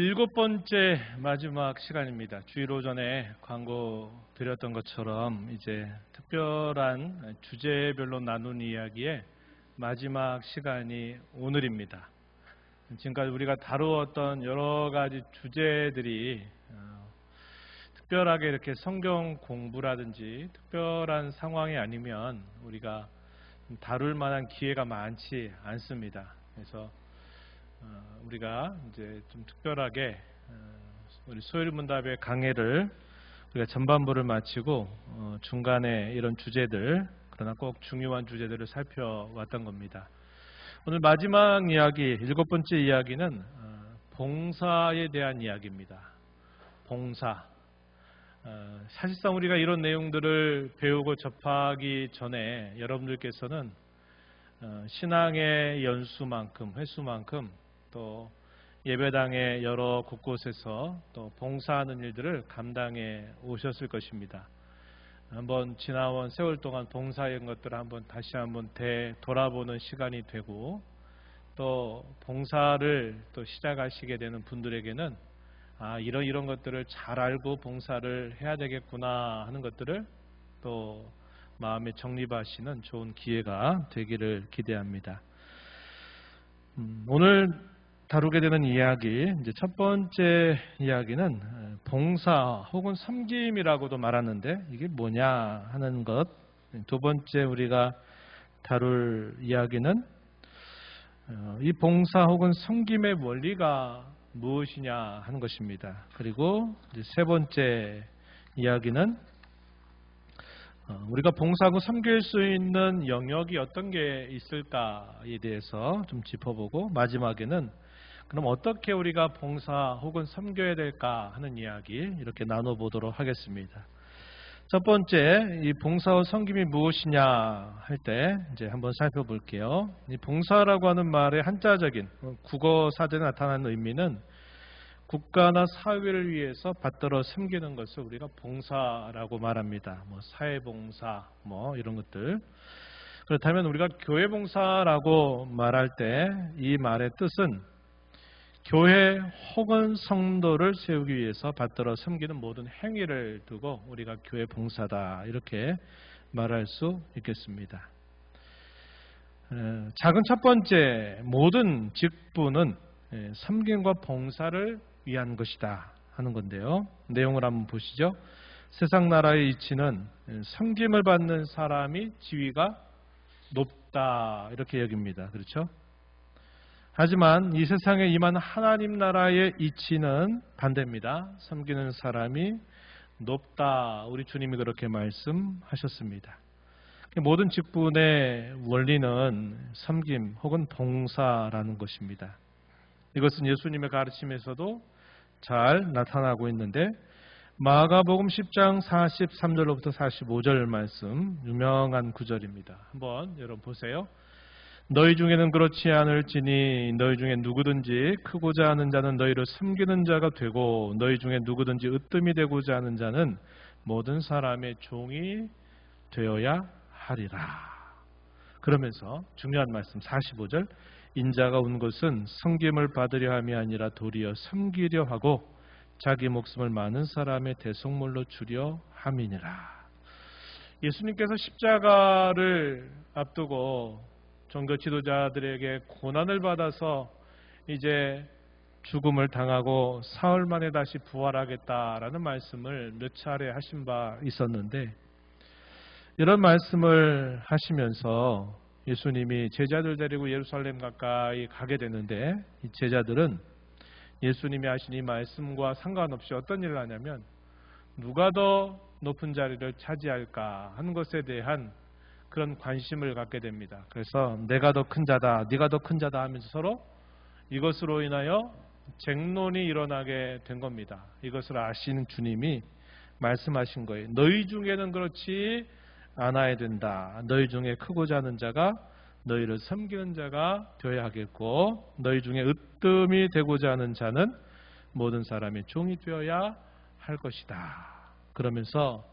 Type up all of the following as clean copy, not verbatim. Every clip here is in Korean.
일곱 번째 마지막 시간입니다. 주일 오전에 광고 드렸던 것처럼 이제 특별한 주제별로 나눈 이야기의 마지막 시간이 오늘입니다. 지금까지 우리가 다루었던 여러 가지 주제들이 특별하게 이렇게 성경 공부라든지 특별한 상황이 아니면 우리가 다룰 만한 기회가 많지 않습니다. 그래서 우리가 이제 좀 특별하게 우리 소일문답의 강해를 우리가 전반부를 마치고 중간에 이런 주제들, 그러나 꼭 중요한 주제들을 살펴왔던 겁니다. 오늘 마지막 이야기, 일곱 번째 이야기는 봉사에 대한 이야기입니다. 봉사. 사실상 우리가 이런 내용들을 배우고 접하기 전에 여러분들께서는 신앙의 연수만큼, 횟수만큼 또 예배당의 여러 곳곳에서 또 봉사하는 일들을 감당해 오셨을 것입니다. 한번 지나온 세월 동안 봉사한 것들을 다시 한번 되돌아보는 시간이 되고, 또 봉사를 또 시작하시게 되는 분들에게는 이런 것들을 잘 알고 봉사를 해야 되겠구나 하는 것들을 또 마음에 정립하시는 좋은 기회가 되기를 기대합니다. 오늘 다루게 되는 이야기, 이제 첫 번째 이야기는 봉사 혹은 섬김이라고도 말하는데 이게 뭐냐 하는 것. 두 번째 우리가 다룰 이야기는 이 봉사 혹은 섬김의 원리가 무엇이냐 하는 것입니다. 그리고 이제 세 번째 이야기는 우리가 봉사하고 섬길 수 있는 영역이 어떤 게 있을까에 대해서 좀 짚어보고, 마지막에는 그럼 어떻게 우리가 봉사 혹은 섬겨야 될까 하는 이야기 이렇게 나눠보도록 하겠습니다. 첫 번째, 이 봉사와 섬김이 무엇이냐 할 때 이제 한번 살펴볼게요. 이 봉사라고 하는 말의 한자적인 국어 사전에 나타나는 의미는 국가나 사회를 위해서 받들어 섬기는 것을 우리가 봉사라고 말합니다. 사회봉사, 이런 것들. 그렇다면 우리가 교회봉사라고 말할 때 이 말의 뜻은 교회 혹은 성도를 세우기 위해서 받들어 섬기는 모든 행위를 두고 우리가 교회 봉사다 이렇게 말할 수 있겠습니다. 작은 첫 번째, 모든 직분은 섬김과 봉사를 위한 것이다 하는 건데요. 내용을 한번 보시죠. 세상 나라의 이치는 섬김을 받는 사람이 지위가 높다 이렇게 여깁니다. 그렇죠? 하지만 이 세상에 임한 하나님 나라의 이치는 반대입니다. 섬기는 사람이 높다. 우리 주님이 그렇게 말씀하셨습니다. 모든 직분의 원리는 섬김 혹은 봉사라는 것입니다. 이것은 예수님의 가르침에서도 잘 나타나고 있는데, 마가복음 10장 43절로부터 45절 말씀, 유명한 구절입니다. 한번 여러분 보세요. 너희 중에는 그렇지 않을지니 너희 중에 누구든지 크고자 하는 자는 너희를 섬기는 자가 되고, 너희 중에 누구든지 으뜸이 되고자 하는 자는 모든 사람의 종이 되어야 하리라. 그러면서 중요한 말씀 45절, 인자가 온 것은 섬김을 받으려 함이 아니라 도리어 섬기려 하고 자기 목숨을 많은 사람의 대속물로 주려 함이니라. 예수님께서 십자가를 앞두고 종교 지도자들에게 고난을 받아서 이제 죽음을 당하고 사흘 만에 다시 부활하겠다라는 말씀을 몇 차례 하신 바 있었는데, 이런 말씀을 하시면서 예수님이 제자들 데리고 예루살렘 가까이 가게 되는데, 이 제자들은 예수님이 하신 이 말씀과 상관없이 어떤 일을 하냐면 누가 더 높은 자리를 차지할까 하는 것에 대한 그런 관심을 갖게 됩니다. 그래서 내가 더 큰 자다, 네가 더 큰 자다 하면서 서로 이것으로 인하여 쟁론이 일어나게 된 겁니다. 이것을 아시는 주님이 말씀하신 거예요. 너희 중에는 그렇지 않아야 된다. 너희 중에 크고자 하는 자가 너희를 섬기는 자가 되어야 하겠고, 너희 중에 으뜸이 되고자 하는 자는 모든 사람의 종이 되어야 할 것이다. 그러면서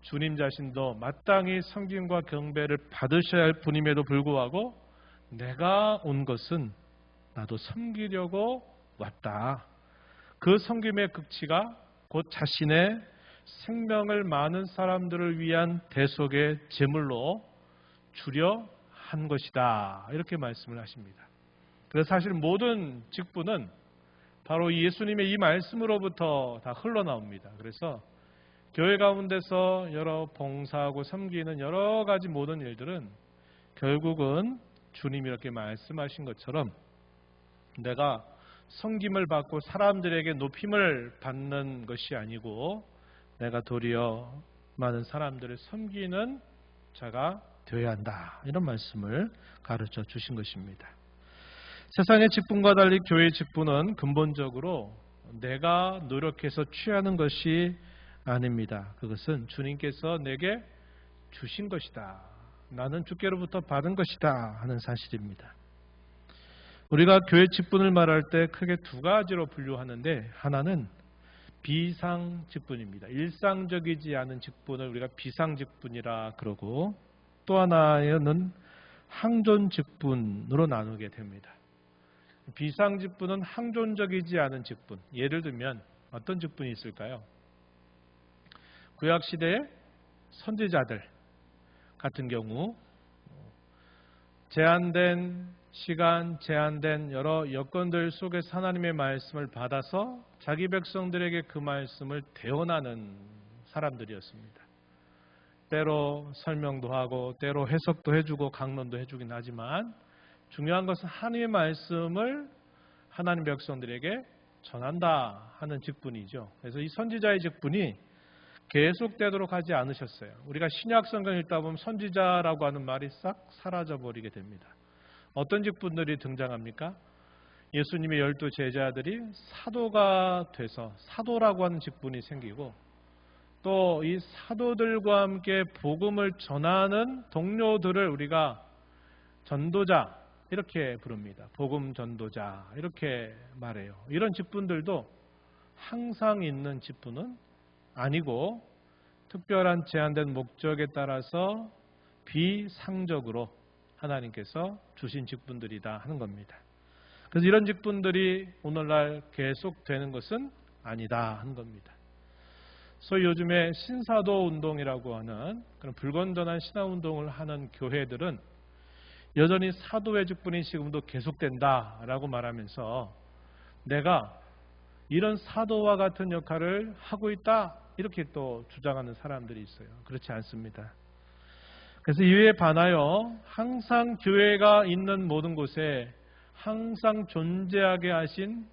주님 자신도 마땅히 섬김과 경배를 받으셔야 할 분임에도 불구하고 내가 온 것은 나도 섬기려고 왔다. 그 섬김의 극치가 곧 자신의 생명을 많은 사람들을 위한 대속의 제물로 주려 한 것이다. 이렇게 말씀을 하십니다. 그래서 사실 모든 직분은 바로 예수님의 이 말씀으로부터 다 흘러나옵니다. 그래서 교회 가운데서 여러 봉사하고 섬기는 여러 가지 모든 일들은 결국은 주님이 이렇게 말씀하신 것처럼 내가 섬김을 받고 사람들에게 높임을 받는 것이 아니고 내가 도리어 많은 사람들을 섬기는 자가 되어야 한다. 이런 말씀을 가르쳐 주신 것입니다. 세상의 직분과 달리 교회의 직분은 근본적으로 내가 노력해서 취하는 것이 아닙니다. 그것은 주님께서 내게 주신 것이다. 나는 주께로부터 받은 것이다 하는 사실입니다. 우리가 교회 직분을 말할 때 크게 두 가지로 분류하는데 하나는 비상 직분입니다. 일상적이지 않은 직분을 우리가 비상 직분이라 그러고 또 하나는 항존 직분으로 나누게 됩니다. 비상 직분은 항존적이지 않은 직분. 예를 들면 어떤 직분이 있을까요? 구약 시대의 선지자들 같은 경우 제한된 시간, 제한된 여러 여건들 속에서 하나님의 말씀을 받아서 자기 백성들에게 그 말씀을 대언하는 사람들이었습니다. 때로 설명도 하고 때로 해석도 해주고 강론도 해주긴 하지만 중요한 것은 하나님의 말씀을 하나님 백성들에게 전한다 하는 직분이죠. 그래서 이 선지자의 직분이 계속되도록 하지 않으셨어요. 우리가 신약 성경 읽다 보면 선지자라고 하는 말이 싹 사라져버리게 됩니다. 어떤 직분들이 등장합니까? 예수님의 12 제자들이 사도가 돼서 사도라고 하는 직분이 생기고 또 이 사도들과 함께 복음을 전하는 동료들을 우리가 전도자 이렇게 부릅니다. 복음 전도자 이렇게 말해요. 이런 직분들도 항상 있는 직분은 아니고 특별한 제한된 목적에 따라서 비상적으로 하나님께서 주신 직분들이다 하는 겁니다. 그래서 이런 직분들이 오늘날 계속되는 것은 아니다 하는 겁니다. 소위 요즘에 신사도 운동이라고 하는 그런 불건전한 신화운동을 하는 교회들은 여전히 사도의 직분이 지금도 계속된다라고 말하면서 내가 이런 사도와 같은 역할을 하고 있다 이렇게 또 주장하는 사람들이 있어요. 그렇지 않습니다. 그래서 이에 반하여 항상 교회가 있는 모든 곳에 항상 존재하게 하신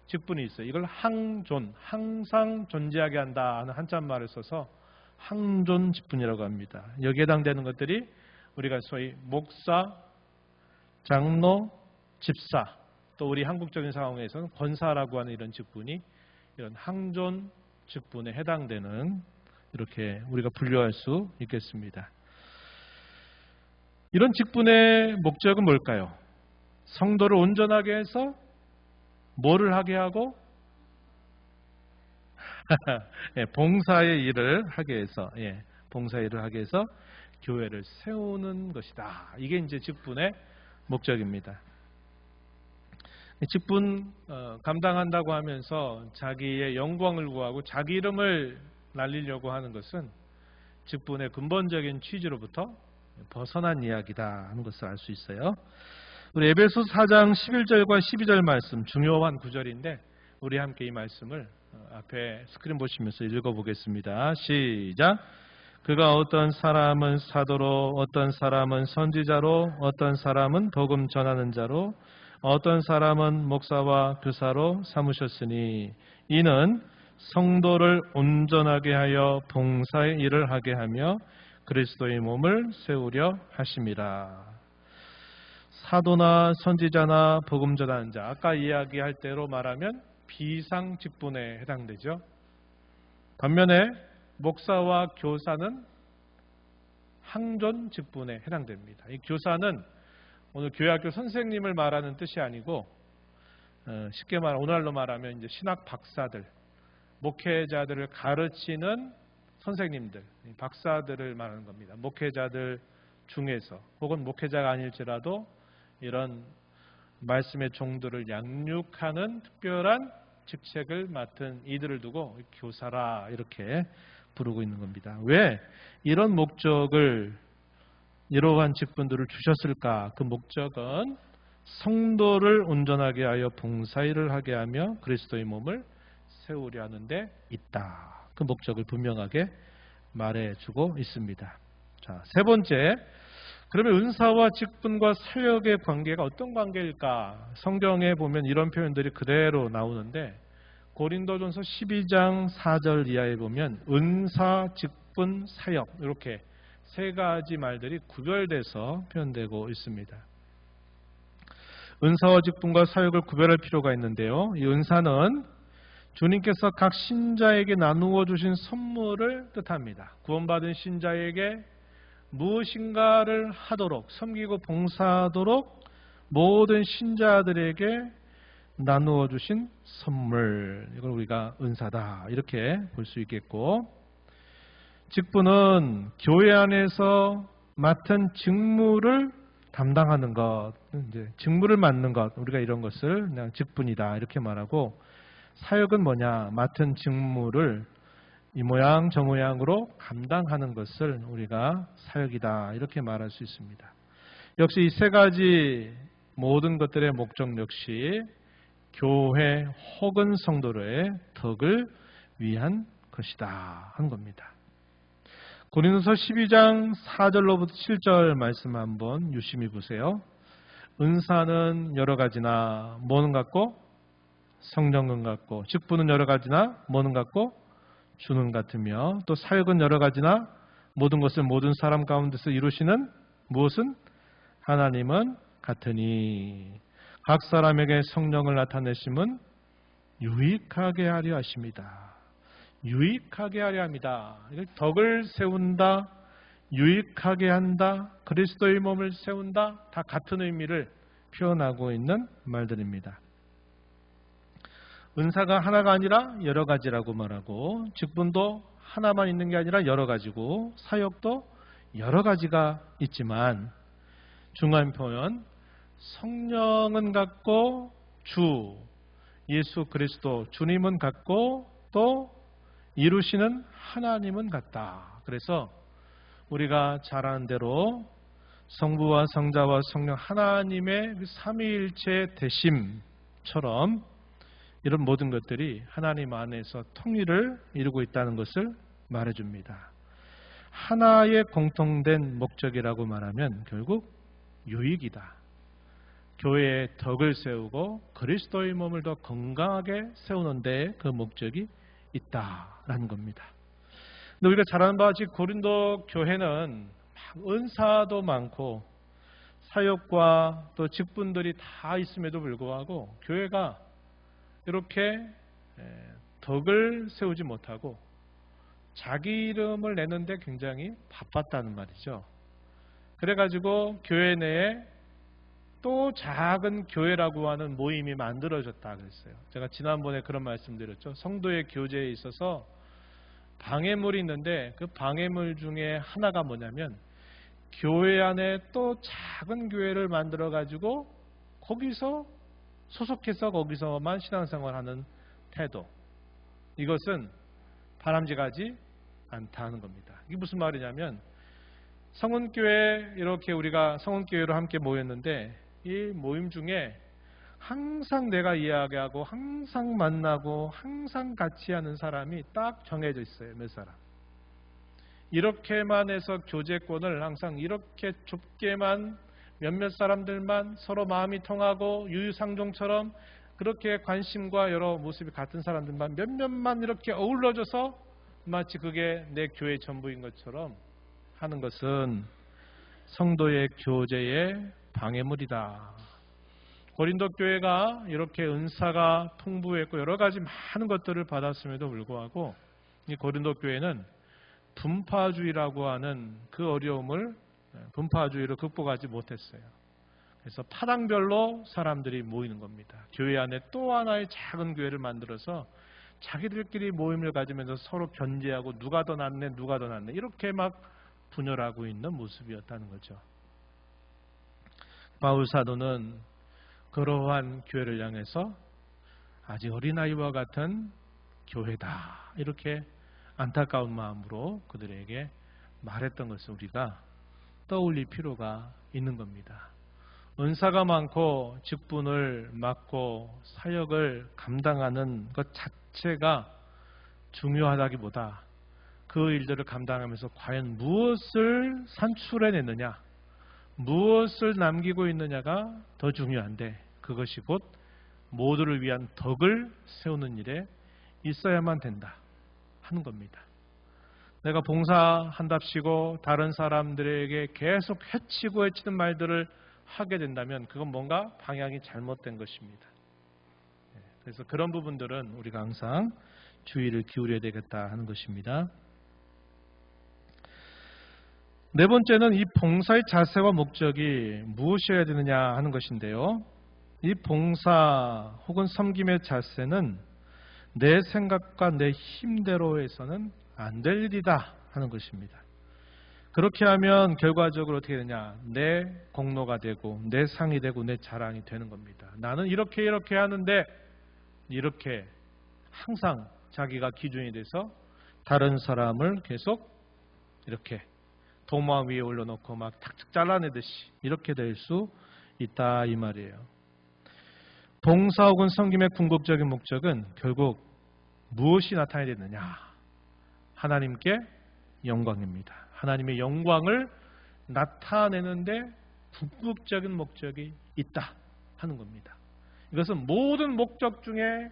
직분이 있어요. 이걸 항존, 항상 존재하게 한다 하는 한자말을 써서 항존 직분이라고 합니다. 여기에 해당되는 것들이 우리가 소위 목사, 장로, 집사, 또 우리 한국적인 상황에서는 권사라고 하는 이런 직분이 이런 항존 직분에 해당되는 이렇게 우리가 분류할 수 있겠습니다. 이런 직분의 목적은 뭘까요? 성도를 온전하게 해서 뭐를 하게 하고 봉사의 일을 하게 해서 봉사의 일을 하게 해서 교회를 세우는 것이다. 이게 이제 직분의 목적입니다. 직분 감당한다고 하면서 자기의 영광을 구하고 자기 이름을 날리려고 하는 것은 직분의 근본적인 취지로부터 벗어난 이야기다 하는 것을 알 수 있어요. 우리 에베소 4장 11절과 12절 말씀 중요한 구절인데 우리 함께 이 말씀을 앞에 스크린 보시면서 읽어보겠습니다. 시작. 그가 어떤 사람은 사도로 어떤 사람은 선지자로 어떤 사람은 복음 전하는 자로 어떤 사람은 목사와 교사로 삼으셨으니 이는 성도를 온전하게 하여 봉사의 일을 하게 하며 그리스도의 몸을 세우려 하심이라. 사도나 선지자나 복음 전하는 자, 아까 이야기할 대로 말하면 비상 직분에 해당되죠. 반면에 목사와 교사는 항존 직분에 해당됩니다. 이 교사는 오늘 교회학교 선생님을 말하는 뜻이 아니고 쉽게 말하면 오늘날로 말하면 이제 신학 박사들, 목회자들을 가르치는 선생님들, 박사들을 말하는 겁니다. 목회자들 중에서 혹은 목회자가 아닐지라도 이런 말씀의 종들을 양육하는 특별한 직책을 맡은 이들을 두고 교사라 이렇게 부르고 있는 겁니다. 왜 이런 목적을 이러한 직분들을 주셨을까? 그 목적은 성도를 온전하게 하여 봉사일을 하게 하며 그리스도의 몸을 세우려 하는데 있다. 그 목적을 분명하게 말해주고 있습니다. 자, 세 번째, 그러면 은사와 직분과 사역의 관계가 어떤 관계일까? 성경에 보면 이런 표현들이 그대로 나오는데 고린도전서 12장 4절 이하에 보면 은사, 직분, 사역 이렇게 세 가지 말들이 구별돼서 표현되고 있습니다. 은사와 직분과 사역을 구별할 필요가 있는데요. 이 은사는 주님께서 각 신자에게 나누어 주신 선물을 뜻합니다. 구원받은 신자에게 무엇인가를 하도록, 섬기고 봉사하도록 모든 신자들에게 나누어 주신 선물, 이걸 우리가 은사다 이렇게 볼 수 있겠고, 직분은 교회 안에서 맡은 직무를 담당하는 것, 이제 직무를 맡는 것, 우리가 이런 것을 그냥 직분이다 이렇게 말하고, 사역은 뭐냐? 맡은 직무를 이 모양 저 모양으로 감당하는 것을 우리가 사역이다 이렇게 말할 수 있습니다. 역시 이 세 가지 모든 것들의 목적 역시 교회 혹은 성도의 덕을 위한 것이다 한 겁니다. 고린도서 12장 4절로부터 7절 말씀 한번 유심히 보세요. 은사는 여러 가지나 뭐는 같고 성령은 같고, 직분은 여러 가지나 뭐는 같고 주는 같으며, 또 사역은 여러 가지나 모든 것을 모든 사람 가운데서 이루시는 무엇은 하나님은 같으니, 각 사람에게 성령을 나타내심은 유익하게 하려 하십니다. 유익하게 하려 합니다. 덕을 세운다, 유익하게 한다, 그리스도의 몸을 세운다, 다 같은 의미를 표현하고 있는 말들입니다. 은사가 하나가 아니라 여러 가지라고 말하고, 직분도 하나만 있는 게 아니라 여러 가지고, 사역도 여러 가지가 있지만 중요한 표현, 성령은 같고 주 예수 그리스도 주님은 같고 또 이루시는 하나님은 같다. 그래서 우리가 잘 아는 대로 성부와 성자와 성령 하나님의 삼위일체 되심처럼 이런 모든 것들이 하나님 안에서 통일을 이루고 있다는 것을 말해줍니다. 하나의 공통된 목적이라고 말하면 결국 유익이다. 교회의 덕을 세우고 그리스도의 몸을 더 건강하게 세우는 데 그 목적이 있다라는 겁니다. 근데 우리가 잘 아는 바와 같이 고린도 교회는 은사도 많고 사역과 또 직분들이 다 있음에도 불구하고 교회가 이렇게 덕을 세우지 못하고 자기 이름을 내는데 굉장히 바빴다는 말이죠. 그래가지고 교회 내에 또 작은 교회라고 하는 모임이 만들어졌다 그랬어요. 제가 지난번에 그런 말씀드렸죠. 성도의 교제에 있어서 방해물이 있는데 그 방해물 중에 하나가 뭐냐면 교회 안에 또 작은 교회를 만들어가지고 거기서 소속해서 거기서만 신앙생활하는 태도, 이것은 바람직하지 않다는 겁니다. 이게 무슨 말이냐면 성은교회 이렇게 우리가 성은교회로 함께 모였는데 이 모임 중에 항상 내가 이야기하고 항상 만나고 항상 같이 하는 사람이 딱 정해져 있어요. 몇 사람. 이렇게만 해서 교제권을 항상 이렇게 좁게만 몇몇 사람들만 서로 마음이 통하고 유유상종처럼 그렇게 관심과 여러 모습이 같은 사람들만 몇몇만 이렇게 어우러져서 마치 그게 내 교회 전부인 것처럼 하는 것은 성도의 교제의 방해물이다. 고린도 교회가 이렇게 은사가 풍부했고 여러 가지 많은 것들을 받았음에도 불구하고 이 고린도 교회는 분파주의라고 하는 그 어려움을 분파주의로 극복하지 못했어요. 그래서 파당별로 사람들이 모이는 겁니다. 교회 안에 또 하나의 작은 교회를 만들어서 자기들끼리 모임을 가지면서 서로 견제하고 누가 더 낫네 누가 더 낫네 이렇게 막 분열하고 있는 모습이었다는 거죠. 바울 사도는 그러한 교회를 향해서 아직 어린아이와 같은 교회다. 이렇게 안타까운 마음으로 그들에게 말했던 것을 우리가 떠올릴 필요가 있는 겁니다. 은사가 많고 직분을 맡고 사역을 감당하는 것 자체가 중요하다기보다 그 일들을 감당하면서 과연 무엇을 산출해냈느냐, 무엇을 남기고 있느냐가 더 중요한데, 그것이 곧 모두를 위한 덕을 세우는 일에 있어야만 된다 하는 겁니다. 내가 봉사한답시고 다른 사람들에게 계속 해치고 해치는 말들을 하게 된다면 그건 뭔가 방향이 잘못된 것입니다. 그래서 그런 부분들은 우리가 항상 주의를 기울여야 되겠다 하는 것입니다. 네 번째는 이 봉사의 자세와 목적이 무엇이어야 되느냐 하는 것인데요. 이 봉사 혹은 섬김의 자세는 내 생각과 내 힘대로 해서는 안 될 일이다 하는 것입니다. 그렇게 하면 결과적으로 어떻게 되냐, 내 공로가 되고 내 상이 되고 내 자랑이 되는 겁니다. 나는 이렇게 하는데, 이렇게 항상 자기가 기준이 돼서 다른 사람을 계속 이렇게 도마 위에 올려놓고 막 탁탁 잘라내듯이 이렇게 될 수 있다 이 말이에요. 봉사 혹은 섬김의 궁극적인 목적은 결국 무엇이 나타나야 되느냐, 하나님께 영광입니다. 하나님의 영광을 나타내는데 궁극적인 목적이 있다 하는 겁니다. 이것은 모든 목적 중에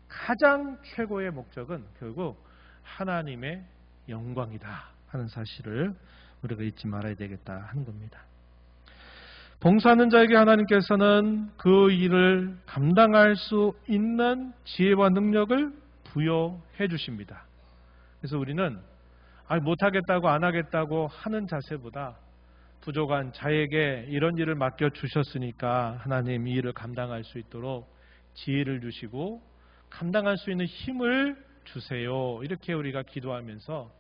가장 최고의 목적은 결국 하나님의 영광이다 하는 사실을 우리가 잊지 말아야 되겠다 하는 겁니다. 봉사하는 자에게 하나님께서는 그 일을 감당할 수 있는 지혜와 능력을 부여해 주십니다. 그래서 우리는 못하겠다고 안 하겠다고 하는 자세보다 부족한 자에게 이런 일을 맡겨 주셨으니까 하나님 이 일을 감당할 수 있도록 지혜를 주시고 감당할 수 있는 힘을 주세요. 이렇게 우리가 기도하면서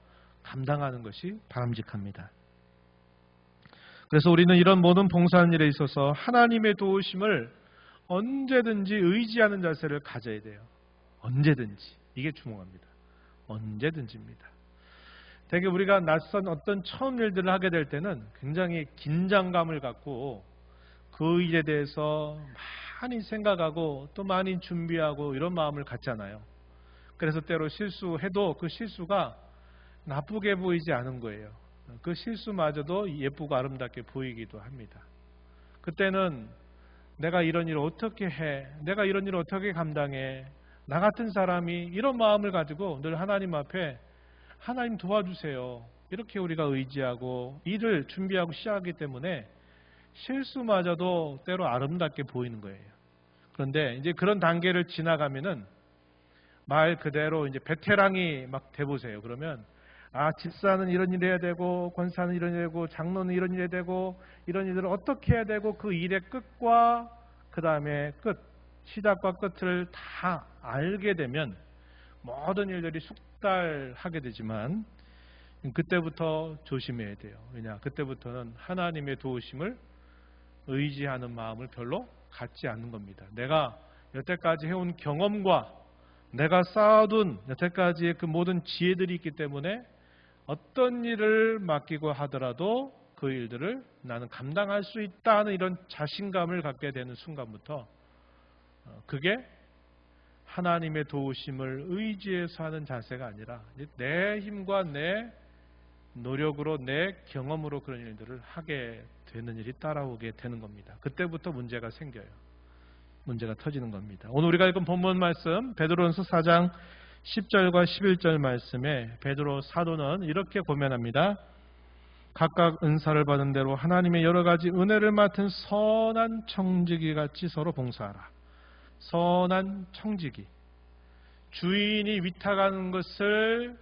감당하는 것이 바람직합니다. 그래서 우리는 이런 모든 봉사하는 일에 있어서 하나님의 도우심을 언제든지 의지하는 자세를 가져야 돼요. 언제든지. 이게 중요합니다. 언제든지입니다. 되게 우리가 낯선 어떤 처음 일들을 하게 될 때는 굉장히 긴장감을 갖고 그 일에 대해서 많이 생각하고 또 많이 준비하고 이런 마음을 갖잖아요. 그래서 때로 실수해도 그 실수가 나쁘게 보이지 않은 거예요. 그 실수마저도 예쁘고 아름답게 보이기도 합니다. 그때는 내가 이런 일을 어떻게 해? 내가 이런 일을 어떻게 감당해? 나 같은 사람이 이런 마음을 가지고 늘 하나님 앞에 하나님 도와주세요. 이렇게 우리가 의지하고 일을 준비하고 시작하기 때문에 실수마저도 때로 아름답게 보이는 거예요. 그런데 이제 그런 단계를 지나가면은 말 그대로 이제 베테랑이 막 돼보세요. 그러면 집사는 이런 일 해야 되고, 권사는 이런 일 해야 되고, 장로는 이런 일 해야 되고, 이런 일들을 어떻게 해야 되고, 그 일의 끝과 그 다음에 시작과 끝을 다 알게 되면 모든 일들이 숙달하게 되지만 그때부터 조심해야 돼요. 왜냐? 그때부터는 하나님의 도우심을 의지하는 마음을 별로 갖지 않는 겁니다. 내가 여태까지 해온 경험과 내가 쌓아둔 여태까지의 그 모든 지혜들이 있기 때문에 어떤 일을 맡기고 하더라도 그 일들을 나는 감당할 수 있다는 이런 자신감을 갖게 되는 순간부터 그게 하나님의 도우심을 의지해서 하는 자세가 아니라 내 힘과 내 노력으로 내 경험으로 그런 일들을 하게 되는 일이 따라오게 되는 겁니다. 그때부터 문제가 생겨요. 문제가 터지는 겁니다. 오늘 우리가 읽은 본문 말씀 베드로전서 4장 10절과 11절 말씀에 베드로 사도는 이렇게 고면합니다. 각각 은사를 받은 대로 하나님의 여러 가지 은혜를 맡은 선한 청지기 같이 서로 봉사하라. 선한 청지기. 주인이 위탁하는 것을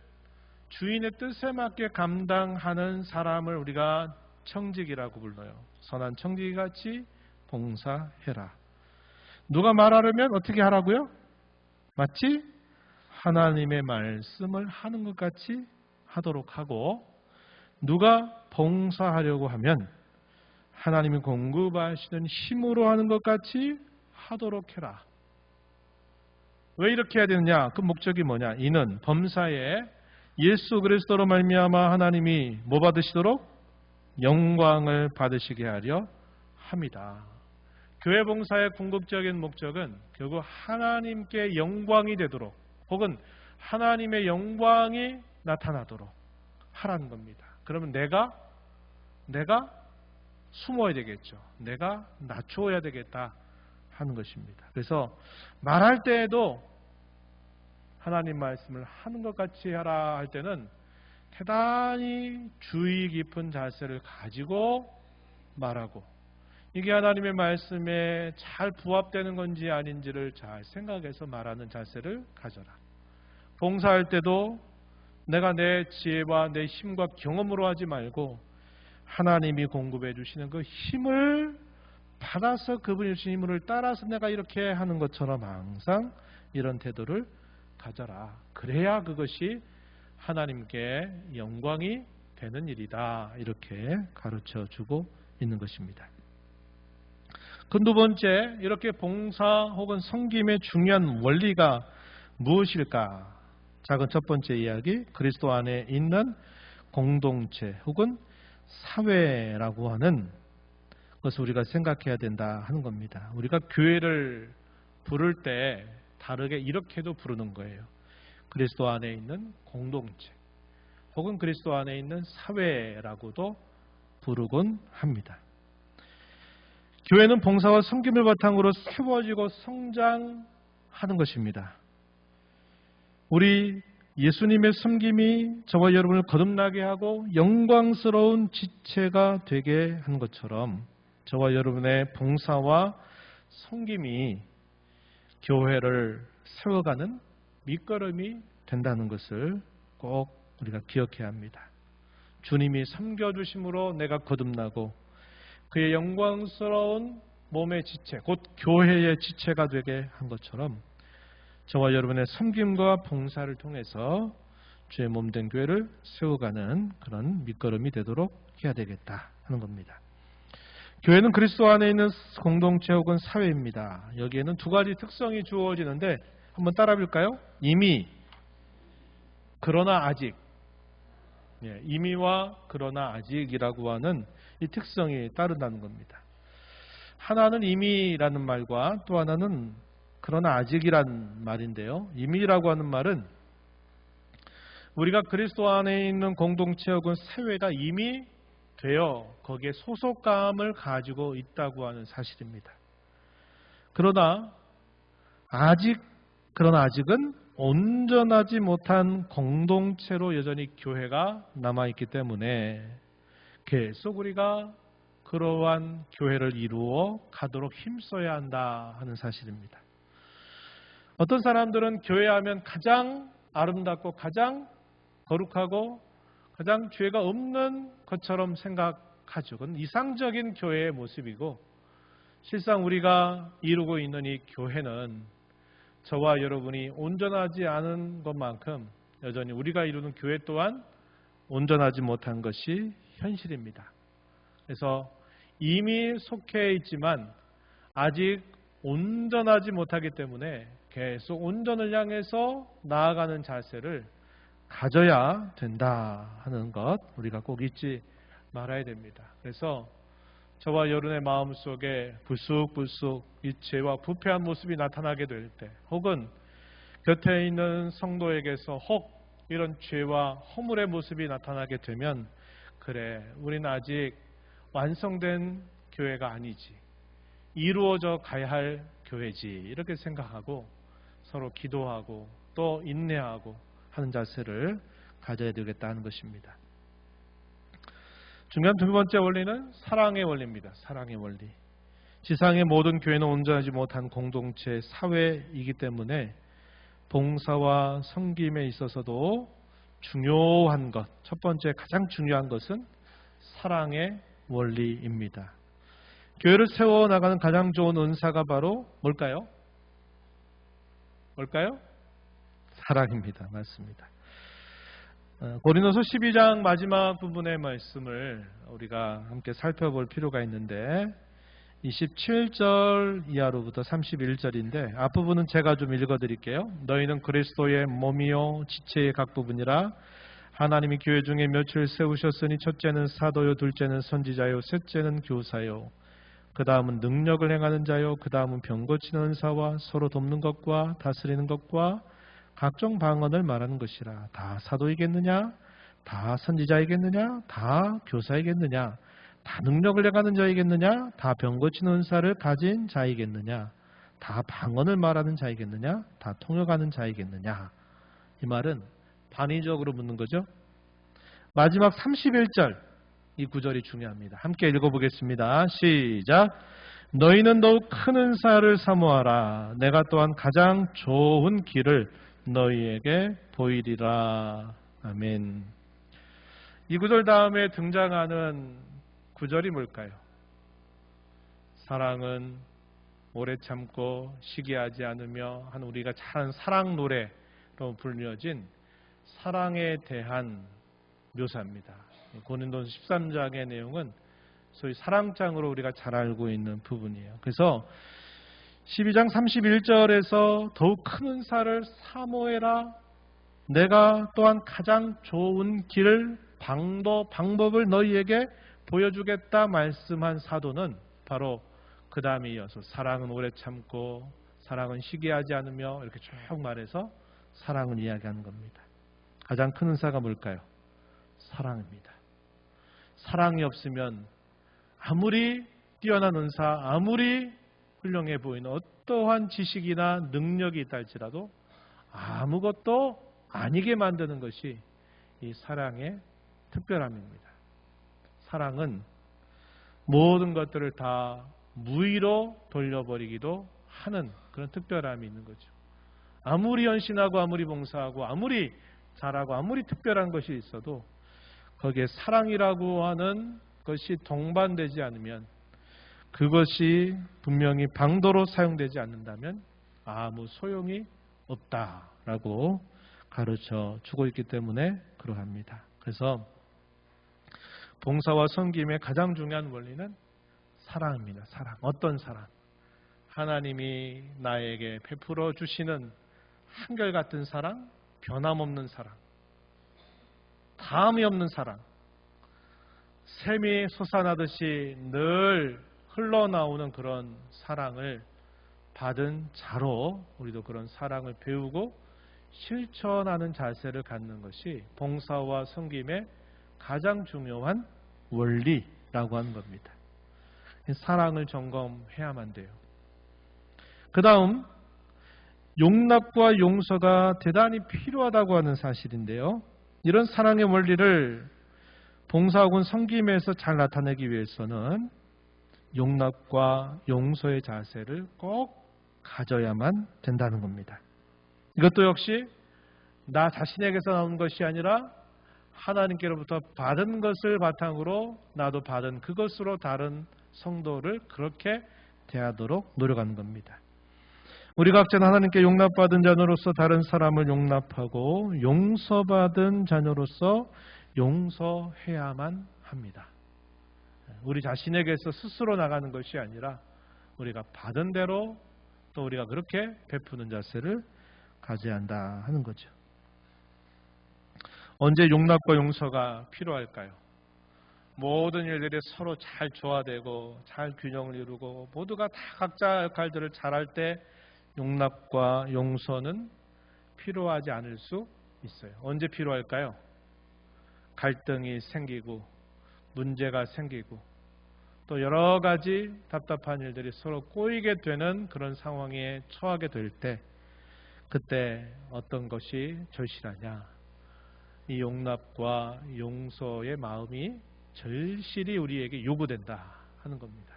주인의 뜻에 맞게 감당하는 사람을 우리가 청지기라고 불러요. 선한 청지기 같이 봉사해라. 누가 말하려면 어떻게 하라고요? 마치 하나님의 말씀을 하는 것 같이 하도록 하고, 누가 봉사하려고 하면 하나님이 공급하시는 힘으로 하는 것 같이 하도록 해라. 왜 이렇게 해야 되느냐? 그 목적이 뭐냐? 이는 범사에 예수 그리스도로 말미암아 하나님이 뭐 받으시도록? 영광을 받으시게 하려 합니다. 교회 봉사의 궁극적인 목적은 결국 하나님께 영광이 되도록 혹은 하나님의 영광이 나타나도록 하라는 겁니다. 그러면 내가 숨어야 되겠죠. 내가 낮추어야 되겠다 하는 것입니다. 그래서 말할 때에도 하나님 말씀을 하는 것 같이 하라 할 때는 대단히 주의 깊은 자세를 가지고 말하고 이게 하나님의 말씀에 잘 부합되는 건지 아닌지를 잘 생각해서 말하는 자세를 가져라. 봉사할 때도 내가 내 지혜와 내 힘과 경험으로 하지 말고 하나님이 공급해 주시는 그 힘을 받아서 그분이 주신 힘을 따라서 내가 이렇게 하는 것처럼 항상 이런 태도를 가져라. 그래야 그것이 하나님께 영광이 되는 일이다. 이렇게 가르쳐 주고 있는 것입니다. 그 두 번째, 이렇게 봉사 혹은 섬김의 중요한 원리가 무엇일까? 작은 첫 번째 이야기, 그리스도 안에 있는 공동체 혹은 사회라고 하는 것을 우리가 생각해야 된다 하는 겁니다. 우리가 교회를 부를 때 다르게 이렇게도 부르는 거예요. 그리스도 안에 있는 공동체 혹은 그리스도 안에 있는 사회라고도 부르곤 합니다. 교회는 봉사와 섬김을 바탕으로 세워지고 성장하는 것입니다. 우리 예수님의 섬김이 저와 여러분을 거듭나게 하고 영광스러운 지체가 되게 한 것처럼 저와 여러분의 봉사와 섬김이 교회를 세워가는 밑거름이 된다는 것을 꼭 우리가 기억해야 합니다. 주님이 섬겨주심으로 내가 거듭나고 그의 영광스러운 몸의 지체, 곧 교회의 지체가 되게 한 것처럼 저와 여러분의 섬김과 봉사를 통해서 주의 몸된 교회를 세워가는 그런 밑거름이 되도록 해야 되겠다 하는 겁니다. 교회는 그리스도 안에 있는 공동체 혹은 사회입니다. 여기에는 두 가지 특성이 주어지는데 한번 따라 볼까요? 이미, 그러나 아직. 이미와 그러나 아직이라고 하는 이 특성이 따른다는 겁니다. 하나는 이미라는 말과 또 하나는 그러나 아직이란 말인데요. 이미라고 하는 말은 우리가 그리스도 안에 있는 공동체 혹은 사회가 이미 되어 거기에 소속감을 가지고 있다고 하는 사실입니다. 그러나 아직은 온전하지 못한 공동체로 여전히 교회가 남아있기 때문에 계속 우리가 그러한 교회를 이루어 가도록 힘써야 한다 하는 사실입니다. 어떤 사람들은 교회하면 가장 아름답고 가장 거룩하고 가장 죄가 없는 것처럼 생각하죠. 그건 이상적인 교회의 모습이고 실상 우리가 이루고 있는 이 교회는 저와 여러분이 온전하지 않은 것만큼 여전히 우리가 이루는 교회 또한 온전하지 못한 것이 현실입니다. 그래서 이미 속해 있지만 아직 온전하지 못하기 때문에 계속 온전을 향해서 나아가는 자세를 가져야 된다 하는 것 우리가 꼭 잊지 말아야 됩니다. 그래서 저와 여러분의 마음속에 불쑥불쑥 이 죄와 부패한 모습이 나타나게 될 때 혹은 곁에 있는 성도에게서 혹 이런 죄와 허물의 모습이 나타나게 되면 그래, 우리는 아직 완성된 교회가 아니지. 이루어져 가야 할 교회지. 이렇게 생각하고 서로 기도하고 또 인내하고 하는 자세를 가져야 되겠다는 것입니다. 중요한 두 번째 원리는 사랑의 원리입니다. 사랑의 원리. 지상의 모든 교회는 온전하지 못한 공동체, 사회이기 때문에 봉사와 섬김에 있어서도 중요한 것, 첫 번째 가장 중요한 것은 사랑의 원리입니다. 교회를 세워나가는 가장 좋은 은사가 바로 뭘까요? 사랑입니다. 맞습니다. 고린도서 12장 마지막 부분의 말씀을 우리가 함께 살펴볼 필요가 있는데 27절 이하로부터 31절인데 앞부분은 제가 좀 읽어드릴게요. 너희는 그리스도의 몸이요 지체의 각 부분이라 하나님이 교회 중에 몇을 세우셨으니 첫째는 사도요, 둘째는 선지자요, 셋째는 교사요, 그 다음은 능력을 행하는 자요, 그 다음은 병 고치는 은사와 서로 돕는 것과 다스리는 것과 각종 방언을 말하는 것이라. 다 사도이겠느냐? 다 선지자이겠느냐? 다 교사이겠느냐? 다 능력을 행하는 자이겠느냐? 다 병 고치는 은사를 가진 자이겠느냐? 다 방언을 말하는 자이겠느냐? 다 통역하는 자이겠느냐? 이 말은 반의적으로 묻는 거죠. 마지막 31절 이 구절이 중요합니다. 함께 읽어보겠습니다. 시작. 너희는 더욱 큰 은사를 사모하라. 내가 또한 가장 좋은 길을 너희에게 보이리라. 아멘. 이 구절 다음에 등장하는 구절이 뭘까요? 사랑은 오래 참고 시기하지 않으며 한 우리가 잘 아는 사랑 노래로 불려진 사랑에 대한 묘사입니다. 고린도서 13장의 내용은 소위 사랑장으로 우리가 잘 알고 있는 부분이에요. 그래서 12장 31절에서 더욱 큰 은사를 사모해라. 내가 또한 가장 좋은 길을 방법을 너희에게 보여주겠다 말씀한 사도는 바로 그 다음에 이어서 사랑은 오래 참고 사랑은 시기하지 않으며 이렇게 쭉 말해서 사랑을 이야기하는 겁니다. 가장 큰 은사가 뭘까요? 사랑입니다. 사랑이 없으면 아무리 뛰어난 은사, 아무리 훌륭해 보이는 어떠한 지식이나 능력이 있다 할지라도 아무것도 아니게 만드는 것이 이 사랑의 특별함입니다. 사랑은 모든 것들을 다 무의로 돌려버리기도 하는 그런 특별함이 있는 거죠. 아무리 헌신하고 아무리 봉사하고 아무리 잘하고 아무리 특별한 것이 있어도 거기에 사랑이라고 하는 것이 동반되지 않으면, 그것이 분명히 방도로 사용되지 않는다면 아무 소용이 없다라고 가르쳐 주고 있기 때문에 그러합니다. 그래서 봉사와 섬김의 가장 중요한 원리는 사랑입니다. 사랑. 어떤 사랑? 하나님이 나에게 베풀어 주시는 한결같은 사랑, 변함없는 사랑, 다함이 없는 사랑, 샘이 솟아나듯이 늘 흘러나오는 그런 사랑을 받은 자로 우리도 그런 사랑을 배우고 실천하는 자세를 갖는 것이 봉사와 섬김의 가장 중요한 원리라고 하는 겁니다. 사랑을 점검해야만 돼요. 그 다음 용납과 용서가 대단히 필요하다고 하는 사실인데요. 이런 사랑의 원리를 봉사 혹은 섬김에서 잘 나타내기 위해서는 용납과 용서의 자세를 꼭 가져야만 된다는 겁니다. 이것도 역시 나 자신에게서 나온 것이 아니라 하나님께로부터 받은 것을 바탕으로 나도 받은 그것으로 다른 성도를 그렇게 대하도록 노력하는 겁니다. 우리 각자는 하나님께 용납받은 자녀로서 다른 사람을 용납하고 용서받은 자녀로서 용서해야만 합니다. 우리 자신에게서 스스로 나가는 것이 아니라 우리가 받은 대로 또 우리가 그렇게 베푸는 자세를 가져야 한다 하는 거죠. 언제 용납과 용서가 필요할까요? 모든 일들이 서로 잘 조화되고 잘 균형을 이루고 모두가 다 각자 역할들을 잘할 때 용납과 용서는 필요하지 않을 수 있어요. 언제 필요할까요? 갈등이 생기고 문제가 생기고 또 여러 가지 답답한 일들이 서로 꼬이게 되는 그런 상황에 처하게 될 때, 그때 어떤 것이 절실하냐? 이 용납과 용서의 마음이 절실히 우리에게 요구된다 하는 겁니다.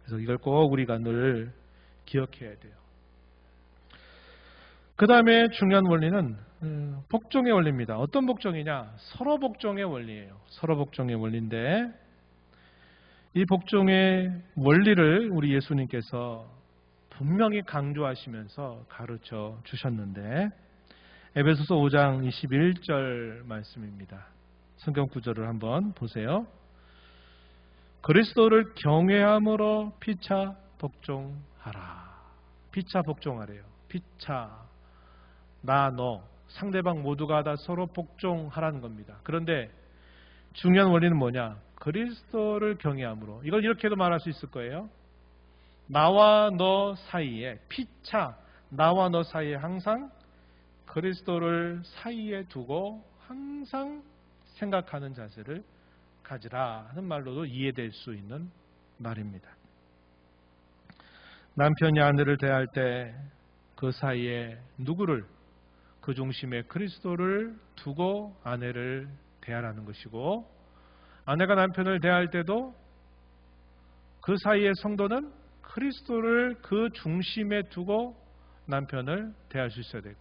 그래서 이걸 꼭 우리가 늘 기억해야 돼요. 그 다음에 중요한 원리는 복종의 원리입니다. 어떤 복종이냐? 서로 복종의 원리예요. 서로 복종의 원리인데 이 복종의 원리를 우리 예수님께서 분명히 강조하시면서 가르쳐 주셨는데 에베소서 5장 21절 말씀입니다. 성경 구절을 한번 보세요. 그리스도를 경외함으로 피차 복종하라. 피차 복종하래요. 피차, 나, 너, 상대방 모두가 다 서로 복종하라는 겁니다. 그런데 중요한 원리는 뭐냐? 그리스도를 경외함으로. 이걸 이렇게도 말할 수 있을 거예요. 나와 너 사이에, 피차, 나와 너 사이에 항상 그리스도를 사이에 두고 항상 생각하는 자세를 가지라 하는 말로도 이해될 수 있는 말입니다. 남편이 아내를 대할 때 그 사이에 누구를, 그 중심에 그리스도를 두고 아내를 대하라는 것이고, 아내가 남편을 대할 때도 그 사이에 성도는 그리스도를 그 중심에 두고 남편을 대할 수 있어야 되고,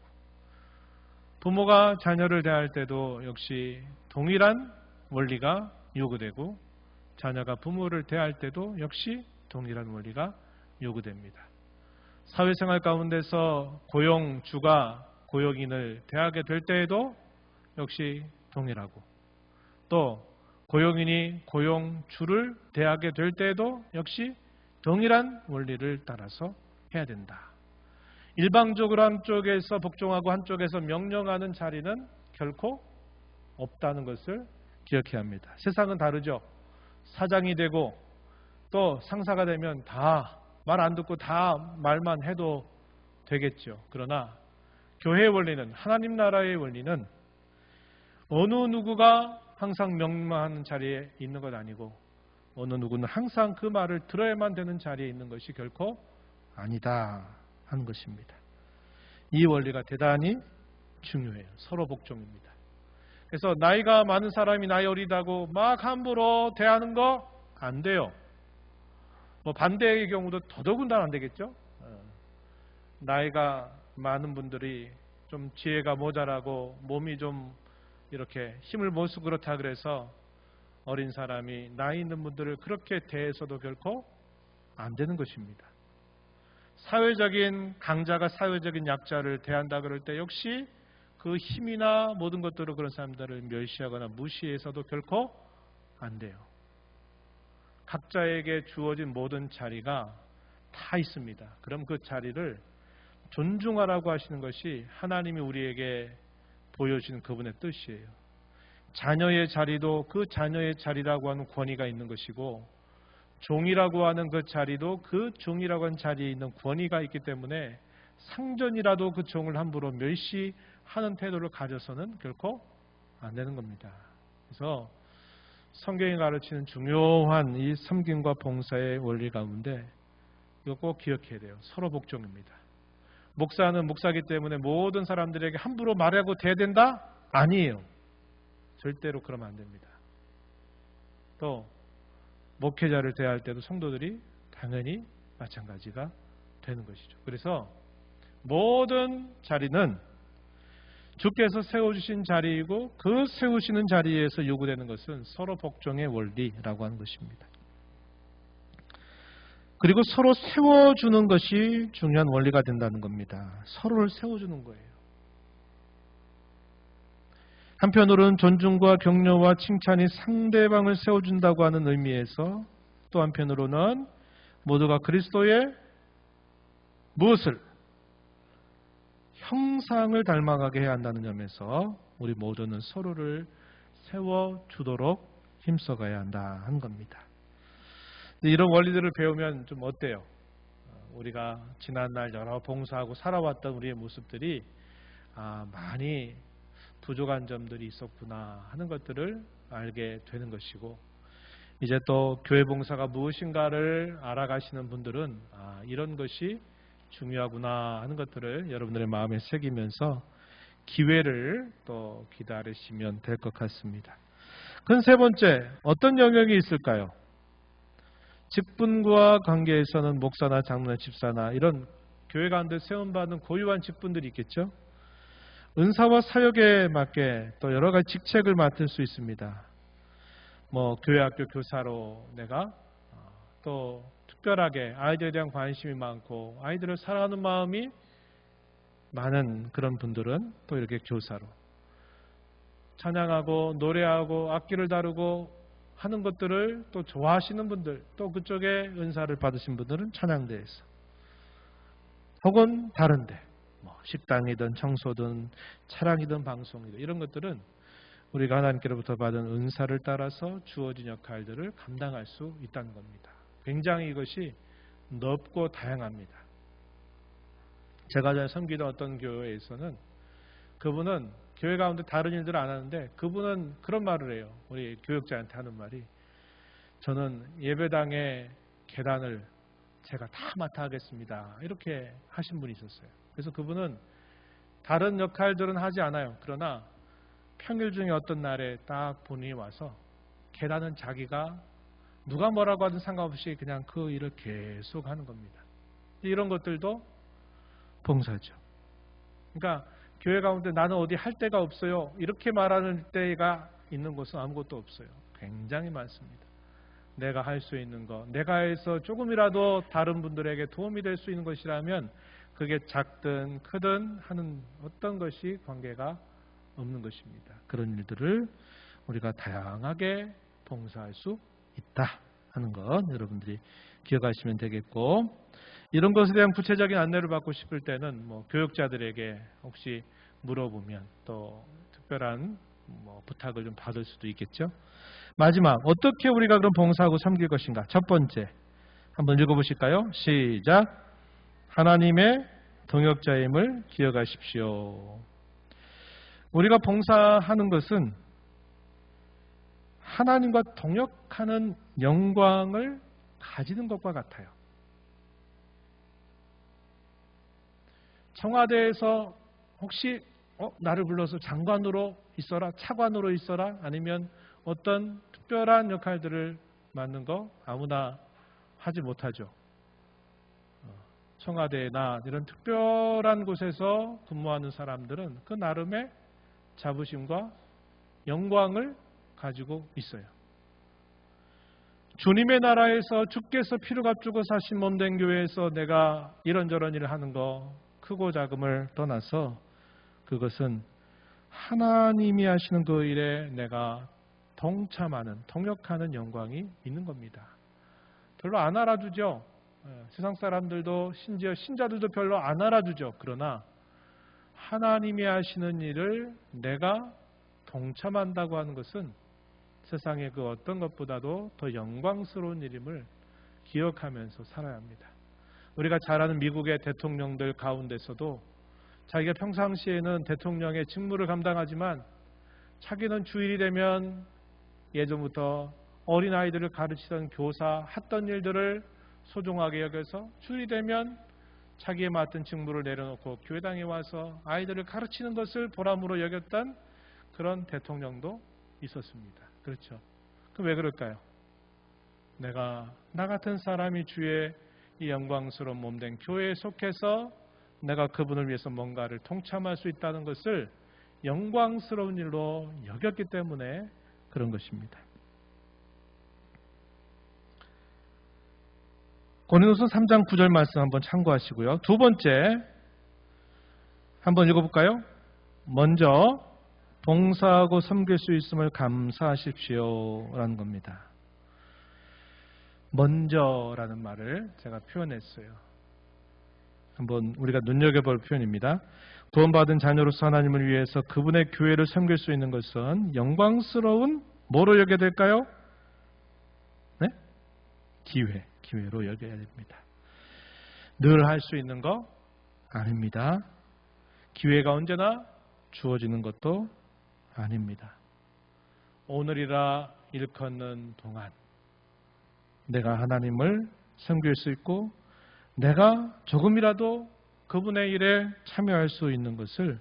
부모가 자녀를 대할 때도 역시 동일한 원리가 요구되고, 자녀가 부모를 대할 때도 역시 동일한 원리가 요구됩니다. 사회생활 가운데서 고용주가 고용인을 대하게 될 때에도 역시 동일하고, 또 고용인이 고용주를 대하게 될 때에도 역시 동일한 원리를 따라서 해야 된다. 일방적으로 한쪽에서 복종하고 한쪽에서 명령하는 자리는 결코 없다는 것을 기억해야 합니다. 세상은 다르죠. 사장이 되고 또 상사가 되면 다 말 안 듣고 다 말만 해도 되겠죠. 그러나 교회의 원리는, 하나님 나라의 원리는 어느 누구가 항상 명령하는 자리에 있는 것 아니고, 어느 누구는 항상 그 말을 들어야만 되는 자리에 있는 것이 결코 아니다 하는 것입니다. 이 원리가 대단히 중요해요. 서로 복종입니다. 그래서 나이가 많은 사람이 나이 어리다고 막 함부로 대하는 거 안 돼요. 뭐 반대의 경우도 더더군다나 안 되겠죠. 나이가 많은 분들이 좀 지혜가 모자라고 몸이 좀 이렇게 힘을 못 쓰고 그렇다 그래서 어린 사람이 나이 있는 분들을 그렇게 대해서도 결코 안 되는 것입니다. 사회적인 강자가 사회적인 약자를 대한다 그럴 때 역시 그 힘이나 모든 것들로 그런 사람들을 멸시하거나 무시해서도 결코 안 돼요. 각자에게 주어진 모든 자리가 다 있습니다. 그럼 그 자리를 존중하라고 하시는 것이 하나님이 우리에게 보여주신 그분의 뜻이에요. 자녀의 자리도 그 자녀의 자리라고 하는 권위가 있는 것이고, 종이라고 하는 그 자리도 그 종이라고 하는 자리에 있는 권위가 있기 때문에 상전이라도 그 종을 함부로 멸시하는 태도를 가져서는 결코 안 되는 겁니다. 그래서 성경이 가르치는 중요한 이 섬김과 봉사의 원리 가운데 이거 꼭 기억해야 돼요. 서로 복종입니다. 목사는 목사이기 때문에 모든 사람들에게 함부로 말하고 대해야 된다? 아니에요. 절대로 그러면 안 됩니다. 또 목회자를 대할 때도 성도들이 당연히 마찬가지가 되는 것이죠. 그래서 모든 자리는 주께서 세워주신 자리이고, 그 세우시는 자리에서 요구되는 것은 서로 복종의 원리라고 하는 것입니다. 그리고 서로 세워주는 것이 중요한 원리가 된다는 겁니다. 서로를 세워주는 거예요. 한편으로는 존중과 격려와 칭찬이 상대방을 세워준다고 하는 의미에서, 또 한편으로는 모두가 그리스도의 무엇을? 형상을 닮아가게 해야 한다는 점에서 우리 모두는 서로를 세워주도록 힘써가야 한다 한 겁니다. 이런 원리들을 배우면 좀 어때요? 우리가 지난날 여러 봉사하고 살아왔던 우리의 모습들이 많이 부족한 점들이 있었구나 하는 것들을 알게 되는 것이고, 이제 또 교회 봉사가 무엇인가를 알아가시는 분들은 이런 것이 중요하구나 하는 것들을 여러분들의 마음에 새기면서 기회를 또 기다리시면 될 것 같습니다. 그럼 세 번째, 어떤 영역이 있을까요? 직분과 관계에서는 목사나 장로나 집사나 이런 교회 가운데 세움받은 고유한 직분들이 있겠죠. 은사와 사역에 맞게 또 여러 가지 직책을 맡을 수 있습니다. 교회 학교 교사로 내가 또 특별하게 아이들에 대한 관심이 많고 아이들을 사랑하는 마음이 많은 그런 분들은 또 이렇게 교사로 찬양하고 노래하고 악기를 다루고 하는 것들을 또 좋아하시는 분들, 또 그쪽에 은사를 받으신 분들은 찬양대에서, 혹은 다른데 뭐 식당이든 청소든 차량이든 방송이든 이런 것들은 우리가 하나님께로부터 받은 은사를 따라서 주어진 역할들을 감당할 수 있다는 겁니다. 굉장히 이것이 넓고 다양합니다. 제가 전에 섬기던 어떤 교회에서는 그분은 교회 가운데 다른 일들을 안 하는데 그분은 그런 말을 해요. 우리 교역자한테 하는 말이, 저는 예배당의 계단을 제가 다 맡아 하겠습니다. 이렇게 하신 분이 있었어요. 그래서 그분은 다른 역할들은 하지 않아요. 그러나 평일 중에 어떤 날에 딱 본인이 와서 계단은 자기가 누가 뭐라고 하든 상관없이 그냥 그 일을 계속 하는 겁니다. 이런 것들도 봉사죠. 그러니까 교회 가운데 나는 어디 할 데가 없어요, 이렇게 말하는 때가 있는 곳은 아무것도 없어요. 굉장히 많습니다. 내가 할 수 있는 것, 내가 해서 조금이라도 다른 분들에게 도움이 될 수 있는 것이라면 그게 작든 크든 하는 어떤 것이 관계가 없는 것입니다. 그런 일들을 우리가 다양하게 봉사할 수 있다 하는 것 여러분들이 기억하시면 되겠고, 이런 것에 대한 구체적인 안내를 받고 싶을 때는 뭐 교육자들에게 혹시 물어보면 또 특별한 부탁을 좀 받을 수도 있겠죠. 마지막, 어떻게 우리가 그럼 봉사하고 섬길 것인가? 첫 번째, 한번 읽어보실까요? 시작. 하나님의 동역자임을 기억하십시오. 우리가 봉사하는 것은 하나님과 동역하는 영광을 가지는 것과 같아요. 청와대에서 혹시 나를 불러서 장관으로 있어라, 차관으로 있어라, 아니면 어떤 특별한 역할들을 맡는 거 아무나 하지 못하죠. 청와대나 이런 특별한 곳에서 근무하는 사람들은 그 나름의 자부심과 영광을 가지고 있어요. 주님의 나라에서 주께서 피를 값주고 사신 몸된 교회에서 내가 이런저런 일을 하는 거, 크고 작음을 떠나서 그것은 하나님이 하시는 그 일에 내가 동참하는, 동역하는 영광이 있는 겁니다. 별로 안 알아주죠. 세상 사람들도, 심지어 신자들도 별로 안 알아주죠. 그러나 하나님이 하시는 일을 내가 동참한다고 하는 것은 세상의 그 어떤 것보다도 더 영광스러운 일임을 기억하면서 살아야 합니다. 우리가 잘 아는 미국의 대통령들 가운데서도 자기가 평상시에는 대통령의 직무를 감당하지만 자기는 주일이 되면 예전부터 어린아이들을 가르치던 교사 했던 일들을 소중하게 여겨서 주일이 되면 자기의 맡은 직무를 내려놓고 교회당에 와서 아이들을 가르치는 것을 보람으로 여겼던 그런 대통령도 있었습니다. 그렇죠? 그럼 왜 그럴까요? 나 같은 사람이 주의 이 영광스러운 몸된 교회에 속해서 내가 그분을 위해서 뭔가를 동참할 수 있다는 것을 영광스러운 일로 여겼기 때문에 그런 것입니다. 고린도서 3장 9절 말씀 한번 참고하시고요. 두 번째 한번 읽어볼까요? 먼저 봉사하고 섬길 수 있음을 감사하십시오 라는 겁니다. 먼저라는 말을 제가 표현했어요. 한번 우리가 눈여겨볼 표현입니다. 구원받은 자녀로서 하나님을 위해서 그분의 교회를 섬길 수 있는 것은 영광스러운 뭐로 여겨야 될까요? 네? 기회로 여겨야 됩니다. 늘 할 수 있는 거 아닙니다. 기회가 언제나 주어지는 것도 아닙니다. 오늘이라 일컫는 동안 내가 하나님을 섬길 수 있고 내가 조금이라도 그분의 일에 참여할 수 있는 것을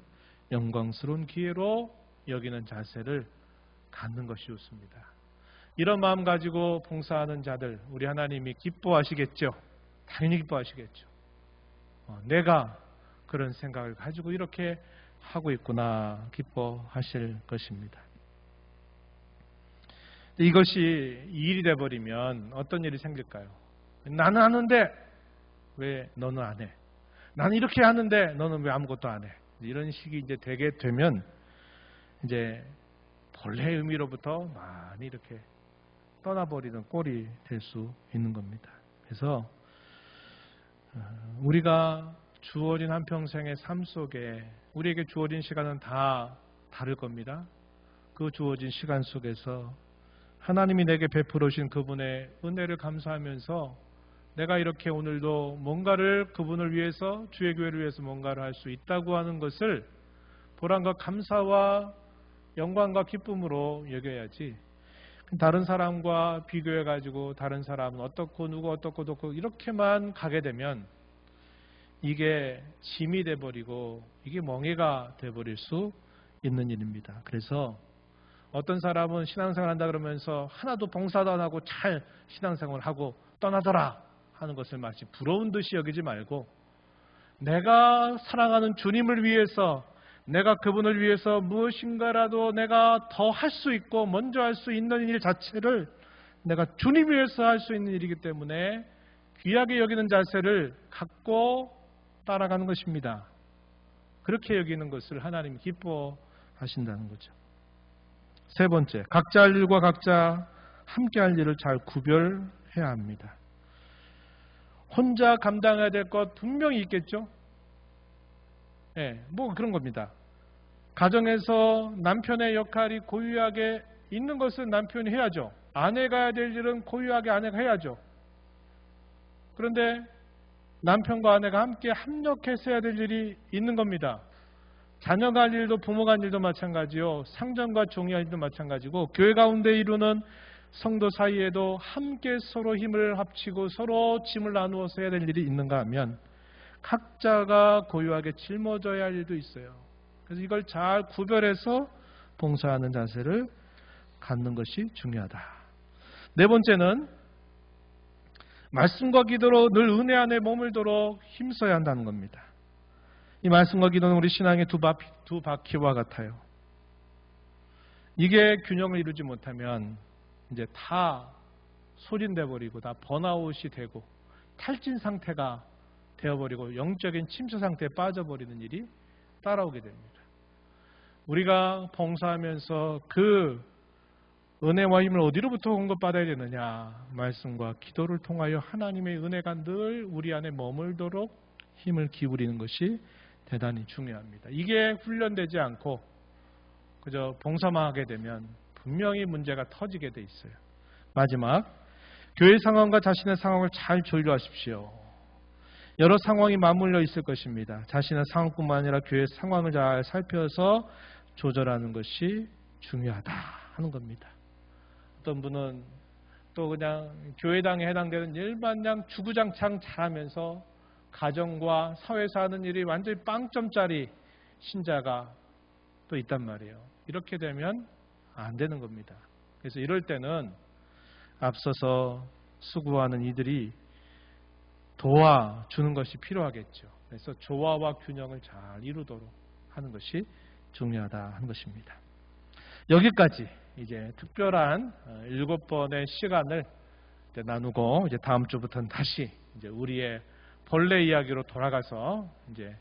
영광스러운 기회로 여기는 자세를 갖는 것이 좋습니다. 이런 마음 가지고 봉사하는 자들, 우리 하나님이 기뻐하시겠죠. 당연히 기뻐하시겠죠. 내가 그런 생각을 가지고 이렇게 하고 있구나, 기뻐하실 것입니다. 이것이 일이 돼버리면 어떤 일이 생길까요? 나는 하는데 왜 너는 안 해? 나는 이렇게 하는데 너는 왜 아무것도 안 해? 이런 식이 이제 되게 되면 이제 본래 의미로부터 많이 이렇게 떠나버리는 꼴이 될 수 있는 겁니다. 그래서 우리가 주어진 한평생의 삶 속에 우리에게 주어진 시간은 다 다를 겁니다. 그 주어진 시간 속에서 하나님이 내게 베풀어 주신 그분의 은혜를 감사하면서 내가 이렇게 오늘도 뭔가를 그분을 위해서 주의 교회를 위해서 뭔가를 할 수 있다고 하는 것을 보람과 감사와 영광과 기쁨으로 여겨야지 다른 사람과 비교해가지고 다른 사람은 어떻고 누구 어떻고 이렇게만 가게 되면 이게 짐이 돼버리고 이게 멍해가 돼버릴 수 있는 일입니다. 그래서 어떤 사람은 신앙생활 한다 그러면서 하나도 봉사도 안 하고 잘 신앙생활을 하고 떠나더라 하는 것을 마치 부러운 듯이 여기지 말고 내가 사랑하는 주님을 위해서 내가 그분을 위해서 무엇인가라도 내가 더 할 수 있고 먼저 할 수 있는 일 자체를 내가 주님 위해서 할 수 있는 일이기 때문에 귀하게 여기는 자세를 갖고 따라가는 것입니다. 그렇게 여기는 것을 하나님이 기뻐하신다는 거죠. 세 번째, 각자 할 일과 각자 함께 할 일을 잘 구별해야 합니다. 혼자 감당해야 될 것 분명히 있겠죠? 뭐 그런 겁니다. 가정에서 남편의 역할이 고유하게 있는 것은 남편이 해야죠. 아내가 해야 될 일은 고유하게 아내가 해야죠. 그런데 남편과 아내가 함께 합력해서 해야 될 일이 있는 겁니다. 자녀가 할 일도 부모가 할 일도 마찬가지요. 상전과 종이 할 일도 마찬가지고 교회 가운데 이루는 성도 사이에도 함께 서로 힘을 합치고 서로 짐을 나누어서 해야 될 일이 있는가 하면 각자가 고유하게 짊어져야 할 일도 있어요. 그래서 이걸 잘 구별해서 봉사하는 자세를 갖는 것이 중요하다. 네 번째는 말씀과 기도로 늘 은혜 안에 머물도록 힘써야 한다는 겁니다. 이 말씀과 기도는 우리 신앙의 두 바퀴와 같아요. 이게 균형을 이루지 못하면 이제 다 소진돼 버리고 다 번아웃이 되고 탈진 상태가 되어버리고 영적인 침체 상태에 빠져버리는 일이 따라오게 됩니다. 우리가 봉사하면서 그 은혜와 힘을 어디로부터 공급받아야 되느냐? 말씀과 기도를 통하여 하나님의 은혜가 늘 우리 안에 머물도록 힘을 기울이는 것이 대단히 중요합니다. 이게 훈련되지 않고 그저 봉사만 하게 되면 분명히 문제가 터지게 돼 있어요. 마지막, 교회 상황과 자신의 상황을 잘 조율하십시오. 여러 상황이 맞물려 있을 것입니다. 자신의 상황뿐만 아니라 교회 상황을 잘 살펴서 조절하는 것이 중요하다 하는 겁니다. 어떤 분은 또 그냥 교회당에 해당되는 일반냥 주구장창 잘하면서 가정과 사회에서 하는 일이 완전히 빵점짜리 신자가 또 있단 말이에요. 이렇게 되면 안 되는 겁니다. 그래서 이럴 때는 앞서서 수고하는 이들이 도와주는 것이 필요하겠죠. 그래서 조화와 균형을 잘 이루도록 하는 것이 중요하다 하는 것입니다. 여기까지 이제 특별한 7번의 시간을 이제 나누고 이제 다음 주부터는 다시 이제 우리의 본래 이야기로 돌아가서 이제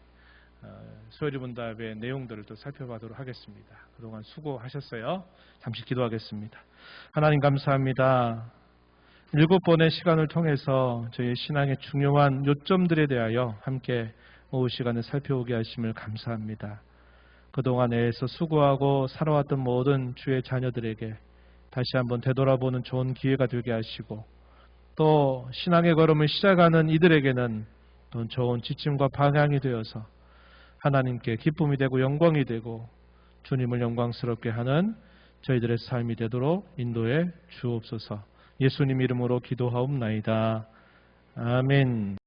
소요리분답의 내용들을 또 살펴보도록 하겠습니다. 그동안 수고하셨어요. 잠시 기도하겠습니다. 하나님 감사합니다. 7번의 시간을 통해서 저희 신앙의 중요한 요점들에 대하여 함께 오후 시간에 살펴보게 하심을 감사합니다. 그동안 애에서 수고하고 살아왔던 모든 주의 자녀들에게 다시 한번 되돌아보는 좋은 기회가 되게 하시고 또 신앙의 걸음을 시작하는 이들에게는 또 좋은 지침과 방향이 되어서 하나님께 기쁨이 되고 영광이 되고 주님을 영광스럽게 하는 저희들의 삶이 되도록 인도해 주옵소서. 예수님 이름으로 기도하옵나이다. 아멘.